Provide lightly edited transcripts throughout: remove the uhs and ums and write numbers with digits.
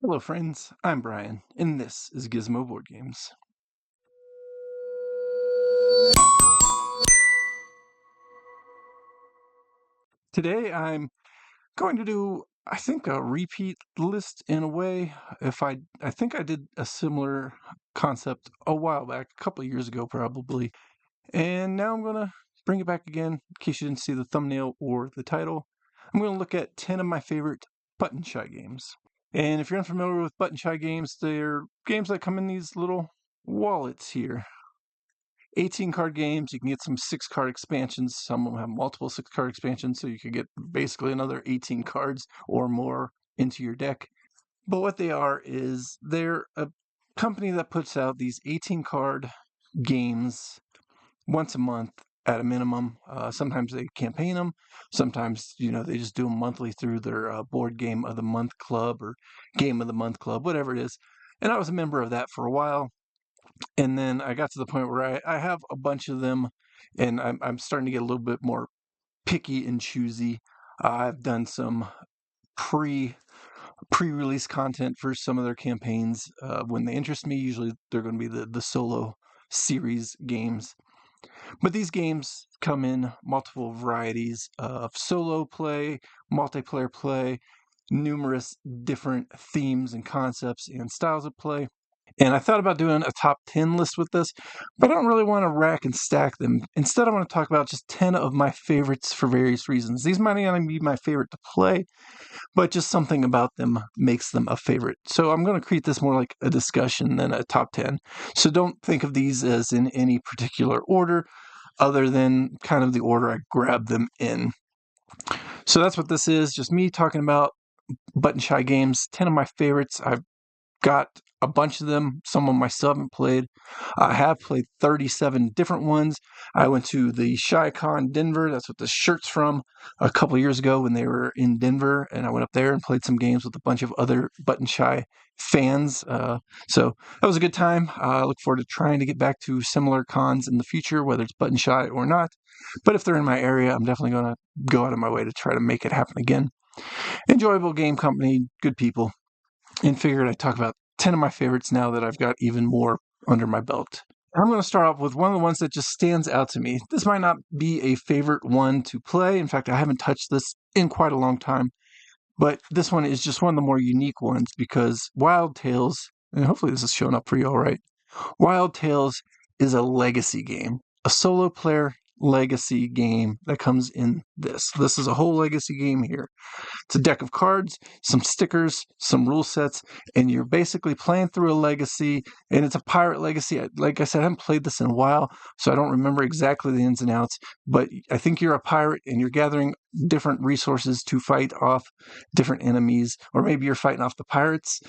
Hello, friends. I'm Brian, and this is Gizmo Board Games. Today, I'm going to do, I think, a repeat list in a way. I think I did a similar concept a while back, a couple of years ago, probably, and now I'm going to bring it back again. In case you didn't see the thumbnail or the title, I'm going to look at 10 of my favorite button shy games. And if you're unfamiliar with button shy games, they're games that come in these little wallets here. 18 card games. You can get some 6-card expansions. Some of them have multiple 6-card expansions, so you could get basically another 18 cards or more into your deck. But what they are is they're a company that puts out these 18-card games once a month at a minimum. Sometimes they campaign them. Sometimes, they just do them monthly through their Board Game of the Month Club or Game of the Month Club, whatever it is. And I was a member of that for a while. And then I got to the point where I have a bunch of them, and I'm starting to get a little bit more picky and choosy. I've done some pre-release content for some of their campaigns. When they interest me, usually they're going to be the solo series games. But these games come in multiple varieties of solo play, multiplayer play, numerous different themes and concepts and styles of play. And I thought about doing a top 10 list with this, but I don't really want to rack and stack them. Instead, I want to talk about just 10 of my favorites for various reasons. These might not even be my favorite to play, but just something about them makes them a favorite. So I'm going to treat this more like a discussion than a top 10. So don't think of these as in any particular order other than kind of the order I grabbed them in. So that's what this is, just me talking about button shy games, 10 of my favorites. I've got a bunch of them. Some of them I still haven't played. I have played 37 different ones. I went to the ShyCon Denver. That's what the shirt's from, a couple of years ago when they were in Denver. And I went up there and played some games with a bunch of other button shy fans. So that was a good time. I look forward to trying to get back to similar cons in the future, whether it's button shy or not. But if they're in my area, I'm definitely going to go out of my way to try to make it happen again. Enjoyable game company, good people. And figured I'd talk about 10 of my favorites now that I've got even more under my belt. I'm going to start off with one of the ones that just stands out to me. This might not be a favorite one to play. In fact, I haven't touched this in quite a long time. But this one is just one of the more unique ones because Wild Tales, and hopefully this is showing up for you all right. Wild Tales is a legacy game, a solo player legacy game that comes in this. This is a whole legacy game here. It's a deck of cards, some stickers, some rule sets, and you're basically playing through a legacy, and it's a pirate legacy. Like I said, I haven't played this in a while, so I don't remember exactly the ins and outs, but I think you're a pirate and you're gathering different resources to fight off different enemies, or maybe you're fighting off the pirates.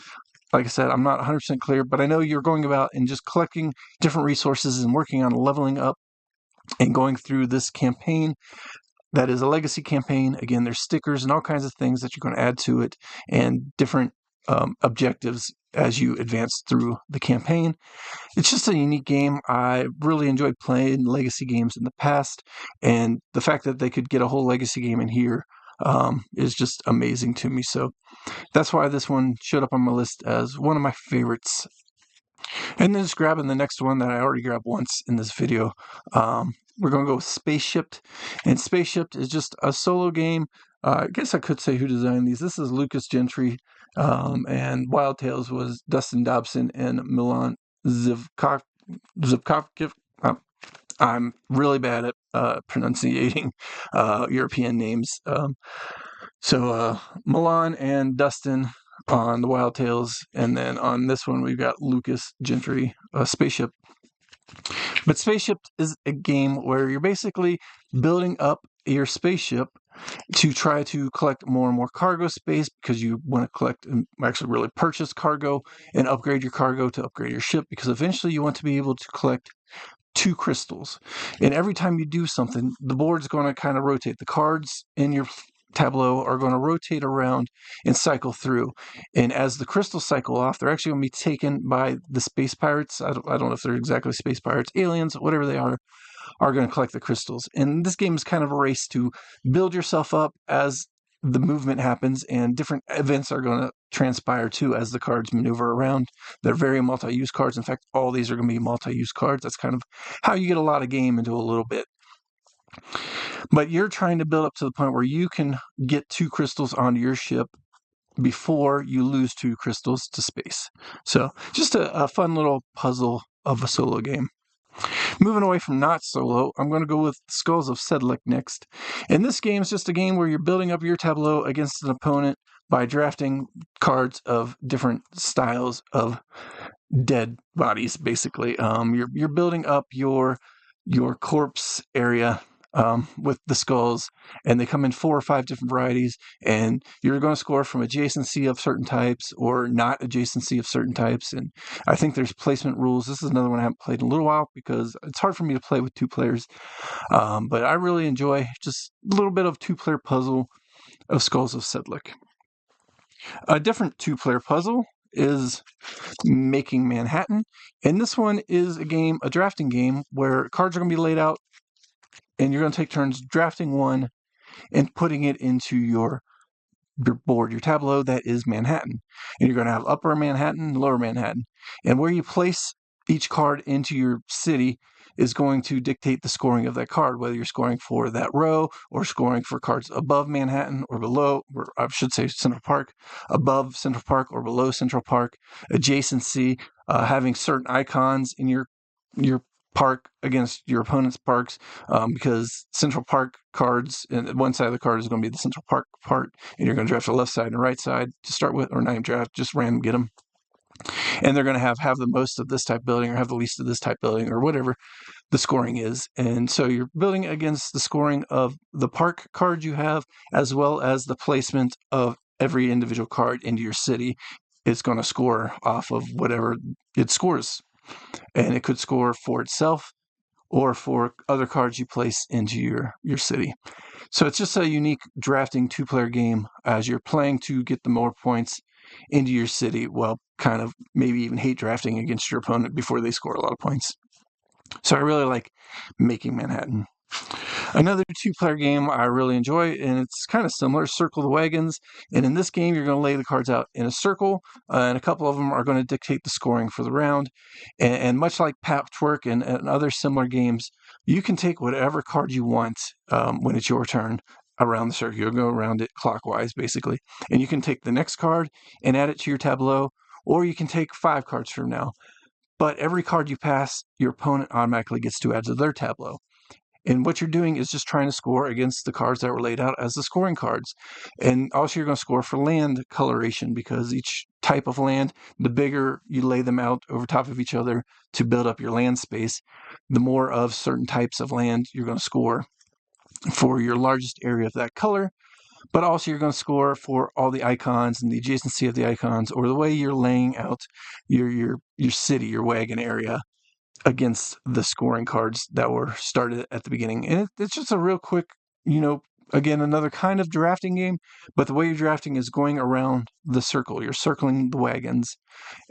Like I said, I'm not 100% clear, but I know you're going about and just collecting different resources and working on leveling up and going through this campaign. That is a legacy campaign. Again, there's stickers and all kinds of things that you're going to add to it and different objectives as you advance through the campaign. It's just a unique game. I really enjoyed playing legacy games in the past, and the fact that they could get a whole legacy game in here is just amazing to me. So that's why this one showed up on my list as one of my favorites. And then just grabbing the next one that I already grabbed once in this video. We're going to go with Spaceship. And Spaceship is just a solo game. I guess I could say who designed these. This is Lucas Gentry. And Wild Tales was Dustin Dobson and Milan Zivkov. I'm really bad at pronunciating European names. So Milan and Dustin on the Wild Tales, and then on this one we've got Lucas Gentry, Spaceship. But Spaceship is a game where you're basically building up your spaceship to try to collect more and more cargo space because you want to collect and actually really purchase cargo and upgrade your cargo to upgrade your ship, because eventually you want to be able to collect 2 crystals. And every time you do something, the board's going to kind of rotate. The cards in your tableau are going to rotate around and cycle through. And as the crystals cycle off, they're actually going to be taken by the space pirates. I don't know if they're exactly space pirates, aliens, whatever they are going to collect the crystals. And this game is kind of a race to build yourself up as the movement happens, and different events are going to transpire too as the cards maneuver around. They're very multi-use cards. In fact, all these are going to be multi-use cards. That's kind of how you get a lot of game into a little bit. But you're trying to build up to the point where you can get 2 crystals onto your ship before you lose 2 crystals to space. So just a fun little puzzle of a solo game. Moving away from not solo, I'm going to go with Skulls of Sedlec next. And this game is just a game where you're building up your tableau against an opponent by drafting cards of different styles of dead bodies, basically. You're building up your corpse area with the skulls, and they come in 4 or 5 different varieties, and you're going to score from adjacency of certain types or not adjacency of certain types. And I think there's placement rules. This is another one I haven't played in a little while because it's hard for me to play with 2 players, but I really enjoy just a little bit of 2-player puzzle of Skulls of Sedlec. A different 2-player puzzle is Making Manhattan, and this one is a drafting game where cards are going to be laid out, and you're going to take turns drafting one and putting it into your board, your tableau that is Manhattan. And you're going to have Upper Manhattan, Lower Manhattan. And where you place each card into your city is going to dictate the scoring of that card, whether you're scoring for that row or scoring for cards above Manhattan or below, or I should say Central Park, above Central Park or below Central Park, adjacency, having certain icons in your park against your opponent's parks, because Central Park cards, and one side of the card is going to be the Central Park part, and you're going to draft the left side and right side to start with, or not even draft, just random get them. And they're going to have the most of this type building or have the least of this type building or whatever the scoring is. And so you're building against the scoring of the park card you have, as well as the placement of every individual card into your city. It's going to score off of whatever it scores. And it could score for itself or for other cards you place into your city. So it's just a unique drafting 2-player game as you're playing to get the more points into your city, while kind of maybe even hate drafting against your opponent before they score a lot of points. So I really like Making Manhattan. Another 2-player game I really enjoy, and it's kind of similar, Circle the Wagons. And in this game, you're going to lay the cards out in a circle, and a couple of them are going to dictate the scoring for the round. And much like Patchwork and other similar games, you can take whatever card you want when it's your turn around the circle. You'll go around it clockwise, basically. And you can take the next card and add it to your tableau, or you can take 5 cards from now. But every card you pass, your opponent automatically gets to add to their tableau. And what you're doing is just trying to score against the cards that were laid out as the scoring cards. And also you're going to score for land coloration, because each type of land, the bigger you lay them out over top of each other to build up your land space, the more of certain types of land you're going to score for your largest area of that color. But also you're going to score for all the icons and the adjacency of the icons, or the way you're laying out your city, your wagon area, against the scoring cards that were started at the beginning. And it's just a real quick, again, another kind of drafting game, but the way you're drafting is going around the circle. You're circling the wagons,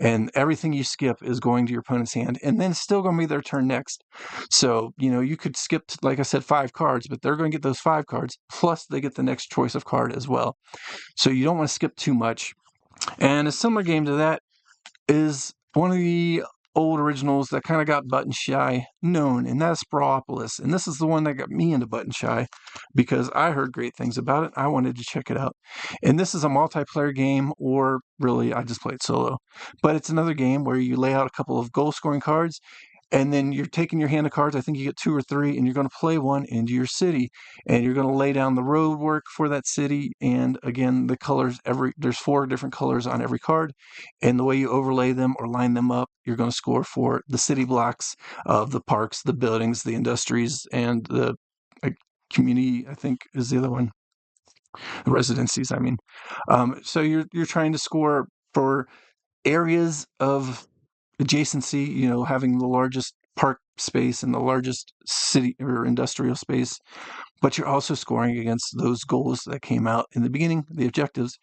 and everything you skip is going to your opponent's hand, and then it's still going to be their turn next. So, you could skip, like I said, 5 cards, but they're going to get those 5 cards, plus they get the next choice of card as well. So you don't want to skip too much. And a similar game to that is one of the old originals that kind of got Button Shy known, and that's Sprawlopolis. And this is the one that got me into Button Shy because I heard great things about it. I wanted to check it out. And this is a multiplayer game, or really, I just played solo. But it's another game where you lay out a couple of goal scoring cards, and then you're taking your hand of cards. I think you get 2 or 3, and you're going to play one into your city, and you're going to lay down the road work for that city. And again, the colors, there's 4 different colors on every card, and the way you overlay them or line them up, you're going to score for the city blocks of the parks, the buildings, the industries, and the community, I think, is the other one. The residencies, I mean. So you're trying to score for areas of adjacency, having the largest park space and the largest city or industrial space, but you're also scoring against those goals that came out in the beginning, the objectives.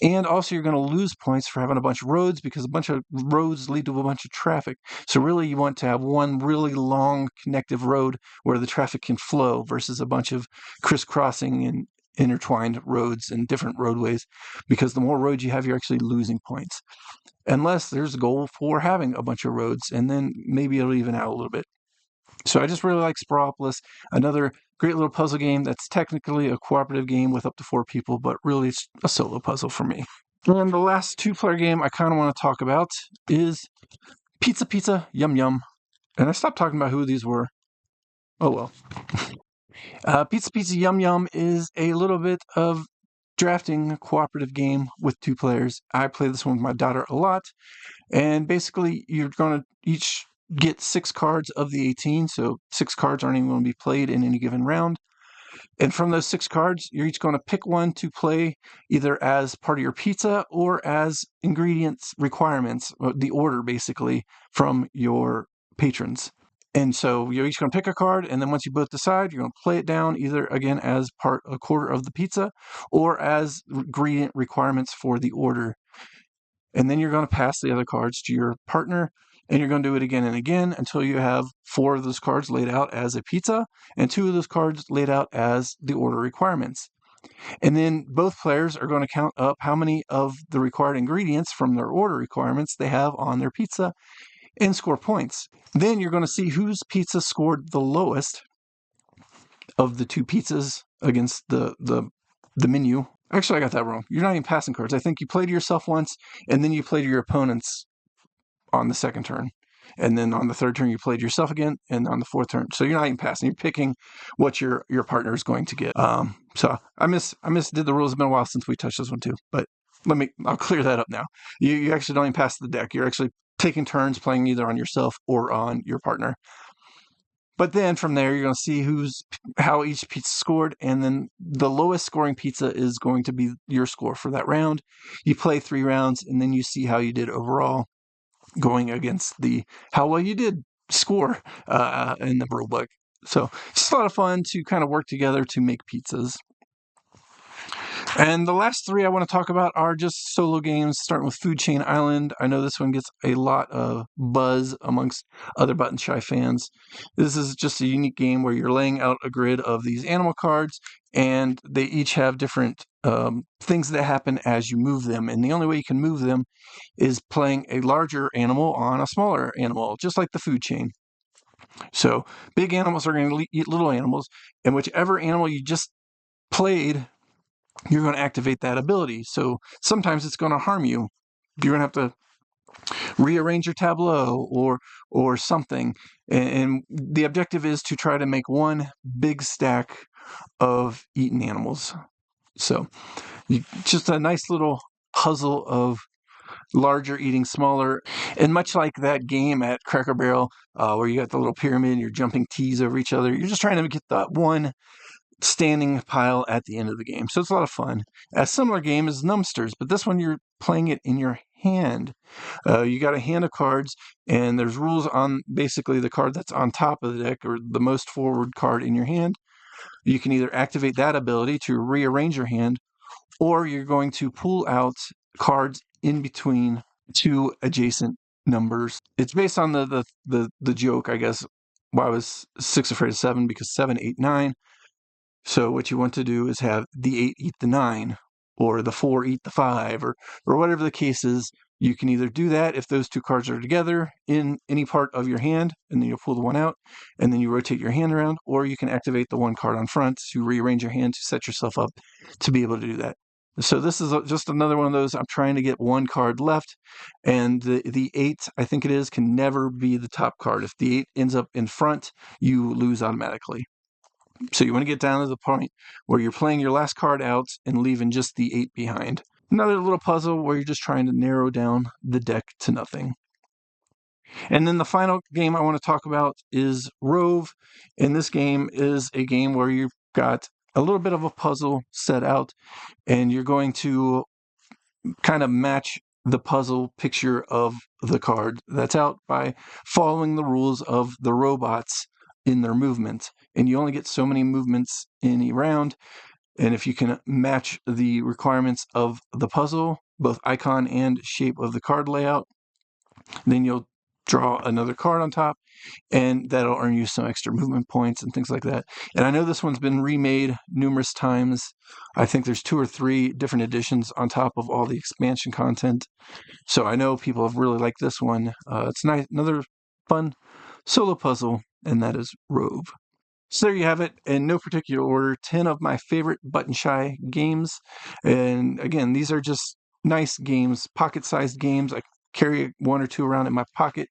And also you're going to lose points for having a bunch of roads, because a bunch of roads lead to a bunch of traffic. So really you want to have one really long connective road where the traffic can flow versus a bunch of crisscrossing and intertwined roads and different roadways, because the more roads you have, you're actually losing points. Unless there's a goal for having a bunch of roads, and then maybe it'll even out a little bit. So I just really like Sprawlopolis, another great little puzzle game that's technically a cooperative game with up to 4 people, but really it's a solo puzzle for me. And the last 2-player game I kind of want to talk about is Pizza Pizza Yum Yum. And I stopped talking about who these were. Oh well. Pizza Pizza Yum Yum is a little bit of drafting cooperative game with 2 players. I play this one with my daughter a lot. And basically, you're going to each get 6 cards of the 18. So 6 cards aren't even going to be played in any given round. And from those 6 cards, you're each going to pick one to play either as part of your pizza or as ingredients requirements, the order basically, from your patrons. And so you're each going to pick a card, and then once you both decide, you're going to play it down either, again, as a quarter of the pizza or as ingredient requirements for the order. And then you're going to pass the other cards to your partner, and you're going to do it again and again until you have 4 of those cards laid out as a pizza and 2 of those cards laid out as the order requirements. And then both players are going to count up how many of the required ingredients from their order requirements they have on their pizza and score points. Then you're going to see whose pizza scored the lowest of the 2 pizzas against the menu. Actually, I got that wrong. You're not even passing cards. I think you play to yourself once, and then you play to your opponents on the second turn. And then on the third turn, you play to yourself again, and on the fourth turn. So you're not even passing. You're picking what your partner is going to get. So I did the rules. It's been a while since we touched this one too. But I'll clear that up now. You actually don't even pass the deck. You're actually taking turns playing either on yourself or on your partner. But then from there, you're going to see how each pizza scored, and then the lowest scoring pizza is going to be your score for that round. You play 3 rounds, and then you see how you did overall, going against how well you did score in the rule book. So it's just a lot of fun to kind of work together to make pizzas. And the last 3 I want to talk about are just solo games, starting with Food Chain Island. I know this one gets a lot of buzz amongst other Button Shy fans. This is just a unique game where you're laying out a grid of these animal cards, and they each have different things that happen as you move them. And the only way you can move them is playing a larger animal on a smaller animal, just like the food chain. So big animals are going to eat little animals, and whichever animal you just played, you're going to activate that ability. So sometimes it's going to harm you. You're going to have to rearrange your tableau or something. And the objective is to try to make one big stack of eaten animals. So just a nice little puzzle of larger eating smaller. And much like that game at Cracker Barrel, where you got the little pyramid and you're jumping T's over each other, you're just trying to get that one standing pile at the end of the game. So it's a lot of fun. A similar game is Numsters, but this one you're playing it in your hand. You got a hand of cards, and there's rules on basically the card that's on top of the deck, or the most forward card in your hand. You can either activate that ability to rearrange your hand, or you're going to pull out cards in between 2 adjacent numbers. It's based on the joke, I guess, why I was 6 afraid of 7, because 7, 8, 9. So what you want to do is have the 8 eat the 9, or the 4 eat the 5, or whatever the case is. You can either do that if those 2 cards are together in any part of your hand, and then you'll pull the one out, and then you rotate your hand around, or you can activate the 1 card on front to rearrange your hand to set yourself up to be able to do that. So this is just another one of those. I'm trying to get 1 card left, and the 8, I think it is, can never be the top card. If the 8 ends up in front, you lose automatically. So you want to get down to the point where you're playing your last card out and leaving just the 8 behind. Another little puzzle where you're just trying to narrow down the deck to nothing. And then the final game I want to talk about is Rove. And this game is a game where you've got a little bit of a puzzle set out, and you're going to kind of match the puzzle picture of the card that's out by following the rules of the robots in their movement. And you only get so many movements in a round. And if you can match the requirements of the puzzle, both icon and shape of the card layout, then you'll draw another card on top, and that'll earn you some extra movement points and things like that. And I know this one's been remade numerous times. I think there's 2 or 3 different editions on top of all the expansion content. So I know people have really liked this one. It's nice, another fun solo puzzle, and that is Rove. So there you have it, in no particular order, 10 of my favorite Button Shy games. And again, these are just nice games, pocket-sized games. I carry 1 or 2 around in my pocket,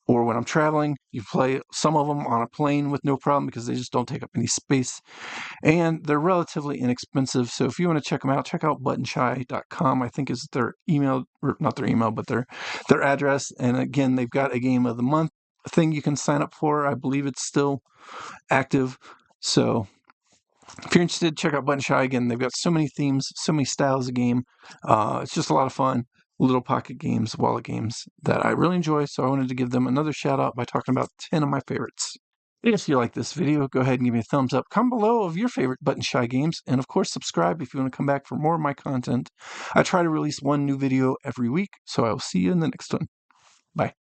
or when I'm traveling, you play some of them on a plane with no problem because they just don't take up any space. And they're relatively inexpensive, so if you want to check them out, check out buttonshy.com. I think is their email, or not their email, but their address. And again, they've got a game of the month thing you can sign up for. I believe it's still active. So if you're interested, check out Button Shy. Again, they've got so many themes, so many styles of game. It's just a lot of fun. Little pocket games, wallet games that I really enjoy. So I wanted to give them another shout out by talking about 10 of my favorites. If you like this video, go ahead and give me a thumbs up. Comment below of your favorite Button Shy games. And of course, subscribe if you want to come back for more of my content. I try to release 1 new video every week. So I will see you in the next one. Bye.